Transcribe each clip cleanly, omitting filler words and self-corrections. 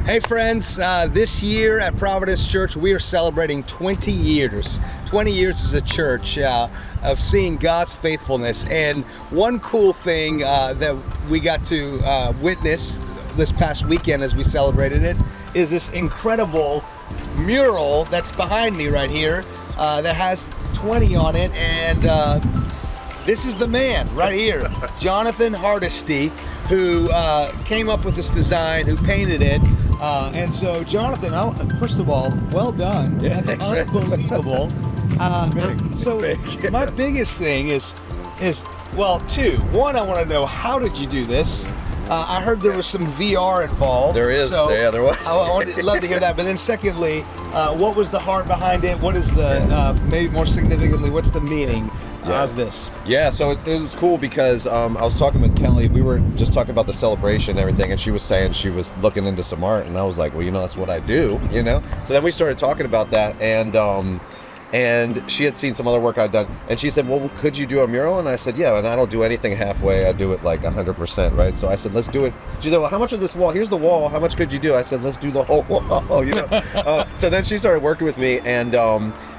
Hey friends, this year at Providence Church we are celebrating 20 years. 20 years as a church of seeing God's faithfulness. And one cool thing that we got to witness this past weekend as we celebrated it is this incredible mural that's behind me right here that has 20 on it. And this is the man right here, Jonathan Hardesty, who came up with this design, who painted it. And so, Jonathan, first of all, well done. Yeah, that's unbelievable. My biggest thing is well, two. One, I want to know, how did you do this? I heard there was some VR involved. There is. So yeah, there was. I would love to hear that. But then, secondly, what was the heart behind it? What is the maybe more significantly, what's the meaning of this? Yeah, so it was cool because I was talking with Kelly. We were just talking about the celebration and everything, and she was saying she was looking into some art, and I was like, well, that's what I do, So then we started talking about that, and she had seen some other work I'd done, and she said, well, could you do a mural? And I said, yeah, and I don't do anything halfway. I do it like 100%, right? So I said, let's do it. She said, well, how much of this wall? Here's the wall. How much could you do? I said, let's do the whole wall, So then she started working with me,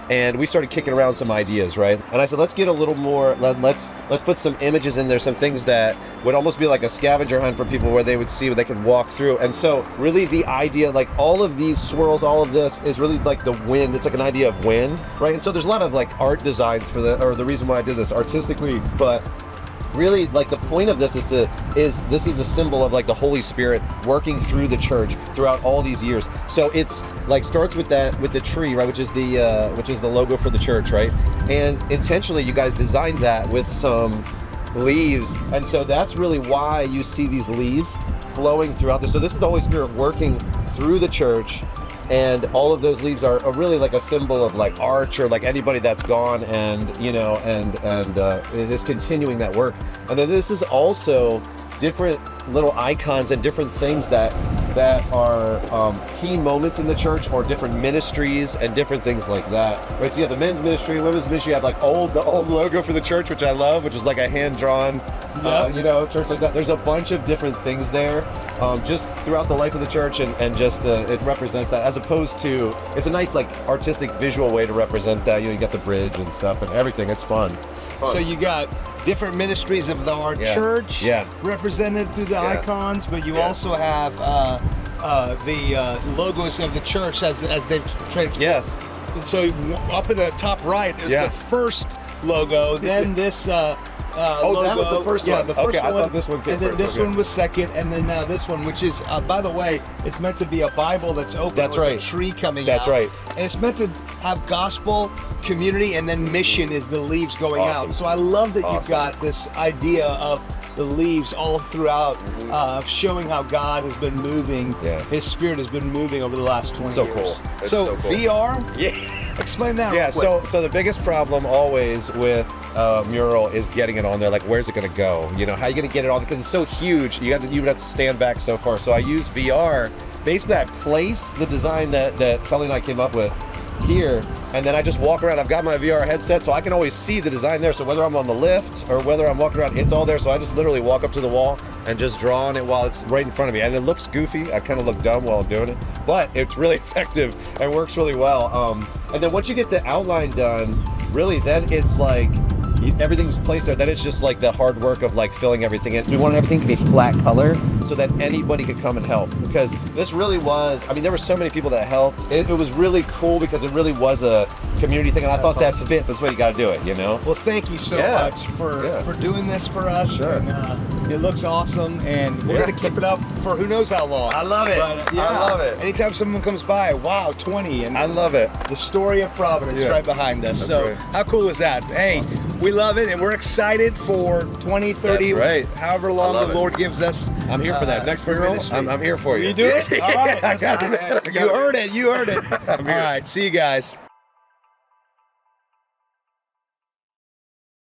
and we started kicking around some ideas, right? And I said, let's get a little more, let's put some images in there, some things that would almost be like a scavenger hunt for people where they would see, where they could walk through. And so really the idea, like all of these swirls, all of this is really like the wind. It's like an idea of wind, right? And so there's a lot of like art designs for the reason why I did this artistically, but really, like, the point of this is this is a symbol of like the Holy Spirit working through the church throughout all these years. So it's like starts with the tree, right, which is the logo for the church, right? And intentionally, you guys designed that with some leaves, and so that's really why you see these leaves flowing throughout this. So this is the Holy Spirit working through the church. And all of those leaves are really like a symbol of like arch, or like anybody that's gone and it is continuing that work. And then this is also different little icons and different things that are key moments in the church, or different ministries and different things like that. Right, so you have the men's ministry, women's ministry. You have like the old logo for the church, which I love, which is like a hand-drawn, church like that. There's a bunch of different things there. Just throughout the life of the church, and just it represents that, as opposed to, it's a nice like artistic visual way to represent that. You got the bridge and stuff and everything. It's fun. So you got different ministries of our church represented through the icons, but you also have the logos of the church as they've transformed. Yes. So up in the top right is the first logo, then this logo. That was the first one. The first one. I thought this one came and then first. this one was second, and then now this one, which is, by the way, it's meant to be a Bible that's open. That's with right. a tree coming out. That's right. And it's meant to have gospel, community, and then mission is the leaves going out. So I love that you've got this idea of the leaves all throughout, showing how God has been moving. Yeah. His Spirit has been moving over the last 20 years. Cool. So cool. VR? Yeah. Explain that real quick. So the biggest problem always with Mural is getting it on there. Like, where's it going to go? How are you going to get it on? Because it's so huge, you would have to stand back so far. So I use VR. Basically, I place the design that Kelly and I came up with here, and then I just walk around. I've got my VR headset, so I can always see the design there. So whether I'm on the lift or whether I'm walking around, it's all there. So I just literally walk up to the wall and just draw on it while it's right in front of me. And it looks goofy. I kind of look dumb while I'm doing it, but it's really effective and works really well. And then once you get the outline done, really, then it's like everything's placed there. Then it's just like the hard work of like filling everything in. We wanted everything to be flat color so that anybody could come and help, because this really was, there were so many people that helped. It was really cool because it really was a community thing, and I thought that fit. That's the way you got to do it, Well, thank you so much for doing this for us. Sure. And, it looks awesome, and we're going to keep it up for who knows how long. I love it. But, I love it. Anytime someone comes by, wow, 20. And I love it. The story of Providence right behind us. That's right. How cool is that? Hey, we love it, and we're excited for 20, 30, however long the Lord gives us. I'm here for that. Next mural, I'm here for you. You do it? All right. I got it. You heard it. All right. See you guys.